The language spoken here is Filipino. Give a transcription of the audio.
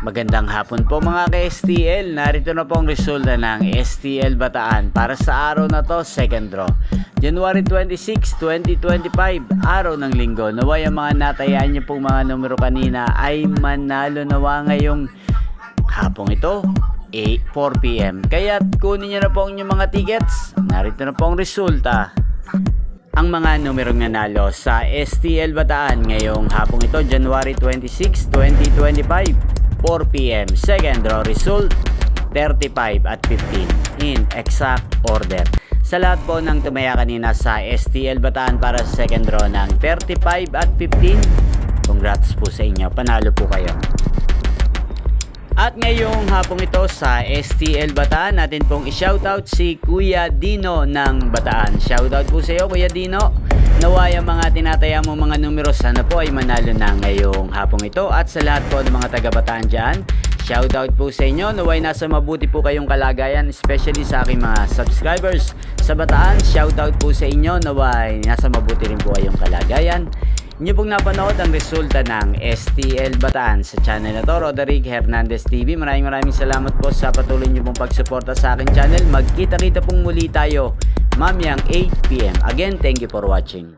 Magandang hapon po mga ka-STL. Narito na po ang resulta ng STL Bataan para sa araw na to, second draw. January 26, 2025, araw ng linggo. Naway ang mga natayaan niyo pong mga numero kanina ay manalo nawa ngayong hapong ito, 4 p.m. Kaya kunin niyo na po ang inyong mga tickets. Narito na po ang resulta. Ang mga numerong nanalo sa STL Bataan ngayong hapong ito, January 26, 2025. 4 p.m. Second draw result 35 at 15 in exact order. Sa lahat po ng tumaya kanina sa STL Bataan para sa second draw ng 35 at 15, congrats po sa inyo, panalo po kayo. At ngayong hapong ito sa STL Bataan, natin pong i-shoutout si Kuya Dino ng Bataan. Shoutout po sa iyo Kuya Dino. Naway ang mga tinataya mo mga numero sana po ay manalo na ngayong hapong ito. At sa lahat po ng mga taga-Bataan dyan, shoutout po sa inyo. Naway nasa mabuti po kayong kalagayan, especially sa aking mga subscribers sa Bataan. Shoutout po sa inyo. Naway nasa mabuti rin po kayong kalagayan. Inyo pong napanood ang resulta ng STL Bataan sa channel na to, Roderick Hernandez TV. Maraming salamat po sa patuloy nyo pong pagsuporta sa aking channel. Magkita-kita pong muli tayo mamayang 8 p.m. Again, thank you for watching.